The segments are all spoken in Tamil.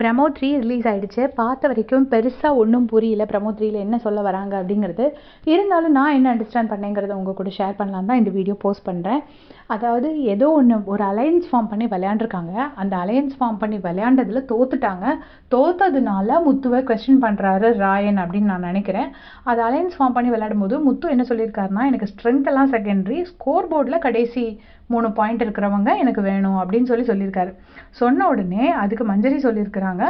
பிரமோ 3 ரிலீஸ் ஆயிடுச்சு. பார்த்த வரைக்கும் பெருசாக ஒன்றும் புரியல பிரமோ 3ல என்ன சொல்ல வராங்க அப்படிங்கிறது. இருந்தாலும் நான் என்ன அண்டர்ஸ்டாண்ட் பண்ணேங்கிறத உங்கள் கூட ஷேர் பண்ணலாம் தான் இந்த வீடியோ போஸ்ட் பண்ணுறேன். அதாவது ஏதோ ஒன்று ஒரு அலையன்ஸ் ஃபார்ம் பண்ணி விளையாண்டுருக்காங்க. அந்த அலையன்ஸ் ஃபார்ம் பண்ணி விளையாண்டதில் தோத்துட்டாங்க. தோத்ததுனால முத்துவை கொஸ்டின் பண்ணுறாரு ராயன் அப்படின்னு நான் நினைக்கிறேன். அது அலையன்ஸ் ஃபார்ம் பண்ணி விளையாடும் போது முத்து என்ன சொல்லியிருக்காருன்னா, எனக்கு ஸ்ட்ரென்த் எல்லாம் செகண்டரி, ஸ்கோர் போர்டில் கடைசி 3 பாயிண்ட் இருக்கிறவங்க எனக்கு வேணும் அப்படின்னு சொல்லியிருக்காரு. சொன்ன உடனே அதுக்கு மஞ்சரி சொல்லியிருக்கிறாங்க,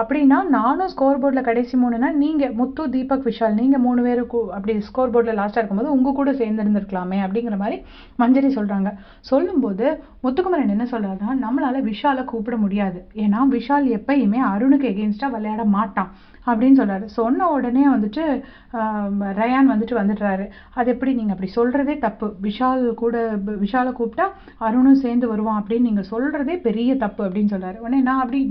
அப்படின்னா நானும் ஸ்கோர் போர்டில் கடைசி 3னா நீங்கள் முத்து, தீபக், விஷால் நீங்கள் 3 பேரும் அப்படி ஸ்கோர் போர்டில் லாஸ்ட்டாக இருக்கும்போது உங்கள் கூட சேர்ந்து இருந்திருக்கலாமே அப்படிங்கிற மாதிரி மஞ்சரி சொல்கிறாங்க. சொல்லும்போது முத்துக்குமரன் என்ன சொல்கிறாருன்னா, நம்மளால் விஷாலை கூப்பிட முடியாது, ஏன்னா விஷால் எப்பயுமே அருணுக்கு எகெயின்ஸ்டாக விளையாட மாட்டான் அப்படின்னு சொல்கிறாரு. சொன்ன உடனே வந்துட்டு ரயான் வந்துடுறாரு. அது எப்படி நீங்கள் அப்படி சொல்கிறதே தப்பு, விஷாலை கூப்பிட்டா அருணும் சேர்ந்து வருவான் அப்படின்னு நீங்கள் சொல்கிறதே பெரிய தப்பு அப்படின்னு சொல்கிறாரு. உடனே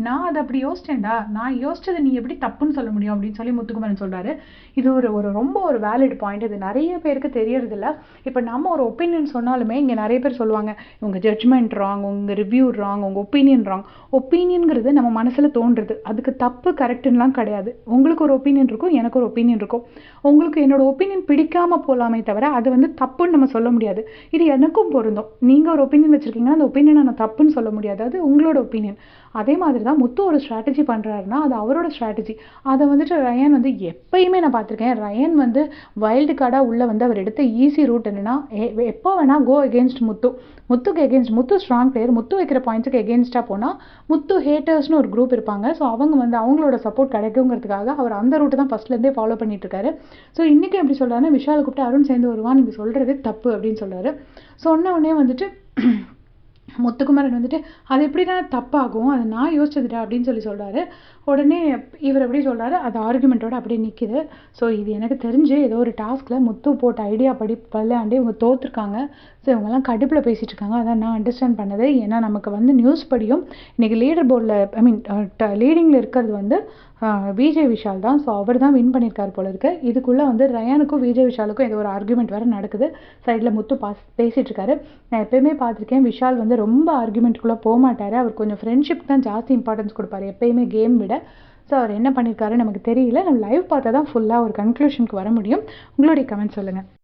நான் அதை அப்படி யோசிச்சேன்டா, நான் யோசிச்சது நீ எப்படி தப்புன்னு சொல்ல முடியும் அப்படின்னு சொல்லி முத்துக்குமரன் சொல்கிறாரு. இது ஒரு ரொம்ப ஒரு வேலிட் பாயிண்ட். இது நிறைய பேருக்கு தெரியறதில்ல. இப்போ நம்ம ஒரு ஒப்பீனியன் சொன்னாலுமே இங்கே நிறைய பேர் சொல்லுவாங்க, உங்கள் ஜட்ஜ்மெண்ட் ராங், உங்கள் ரிவ்யூ ராங், உங்கள் ஒப்பீனியன் ராங். ஒப்பீனியன்கிறது நம்ம மனசில் தோன்றுறது, அதுக்கு தப்பு கரெக்டுன்னெலாம் கிடையாது. உங்களுக்கு ஒரு ஒப்பீனியன் இருக்கும், எனக்கு ஒரு ஒப்பீனியன் இருக்கும். உங்களுக்கு என்னோட ஒப்பீனியன் பிடிக்காம போகலாமே தவிர அது தப்புன்னு நம்ம சொல்ல முடியாது. இது எனக்கும் பொருந்தும். நீங்கள் ஒரு ஒப்பீனியன் வச்சுருக்கீங்கன்னா அந்த ஒப்பீனியனை நான் தப்புன்னு சொல்ல முடியாது, அது உங்களோட ஒப்பீனியன். அதே மாதிரி தான் முத்து ஒரு ஸ்ட்ராட்டஜி பண்ணுறாருன்னா அது அவரோட ஸ்ட்ராட்டஜி. அதை ரயான் எப்பயுமே நான் பார்த்துருக்கேன். ரயான் வைல்டு கார்டாக உள்ளே அவர் எடுத்த ஈஸி ரூட் என்னன்னா, எப்போ வேணால் கோ எகெயின்ஸ்ட் முத்துக்கு எகெயின்ஸ்ட். முத்து ஸ்ட்ராங் பிளேயர், முத்து வைக்கிற பாயிண்ட்ஸுக்கு எகெயின்ஸ்டாக போனால் முத்து ஹேட்டர்ஸ்னு ஒரு குரூப் இருப்பாங்க. ஸோ அவங்களோட சப்போர்ட் கிடைக்குங்கிறதுக்காக அவர் அந்த ரூட்டை தான் ஃபர்ஸ்ட்லேருந்தே ஃபாலோ பண்ணிட்டு இருக்காரு. ஸோ இன்றைக்கி எப்படி சொல்கிறாருன்னா, விஷாலை கூப்பிட்டு அருண் சேர்ந்து வருவான், நீங்கள் சொல்கிறதே தப்பு அப்படின்னு சொல்கிறாரு. சொன்ன உடனே முத்துக்குமரன் அது எப்படின்னா தப்பாகும், அதை நான் யோசிச்சதுடா அப்படின்னு சொல்கிறாரு. உடனே இவர் எப்படி சொல்கிறாரு, அது ஆர்குமெண்ட்டோட அப்படியே நிற்கிது. ஸோ இது எனக்கு தெரிஞ்சு ஏதோ ஒரு டாஸ்கில் முத்து போட்ட ஐடியா படி விளையாண்டு இவங்க தோற்றுருக்காங்க. ஸோ இவங்கெல்லாம் கடுப்பில் பேசிகிட்டு இருக்காங்க. அதான் நான் அண்டர்ஸ்டாண்ட் பண்ணது. ஏன்னா நமக்கு நியூஸ் படியும் இன்றைக்கி லீடர் போர்டில் லீடிங்கில் இருக்கிறது விஜய் விஷால் தான். ஸோ அவர் தான் வின் பண்ணியிருக்காரு போல இருக்கு. இதுக்குள்ளே ரயானுக்கும் விஜய் விஷாலுக்கும் ஏதோ ஒரு ஆர்குமெண்ட் வேறு நடக்குது. சைடில் முத்து பேசிகிட்டு இருக்காரு. நான் எப்பயுமே பார்த்துருக்கேன், விஷால் ரொம்ப ஆர்குமெண்ட்டுக்குள்ளே போக மாட்டார். அவர் கொஞ்சம் ஃப்ரெண்ட்ஷிப் தான் ஜாஸ்தி இம்பார்ட்டன்ஸ் கொடுப்பாரு எப்பயுமே கேம் விட. ஸோ அவர் என்ன பண்ணியிருக்காரு நமக்கு தெரியல. நம்ம லைவ் பார்த்தா தான் ஃபுல்லாக ஒரு கன்க்ளூஷனுக்கு வர முடியும். உங்களுடைய கமெண்ட் சொல்லுங்கள்.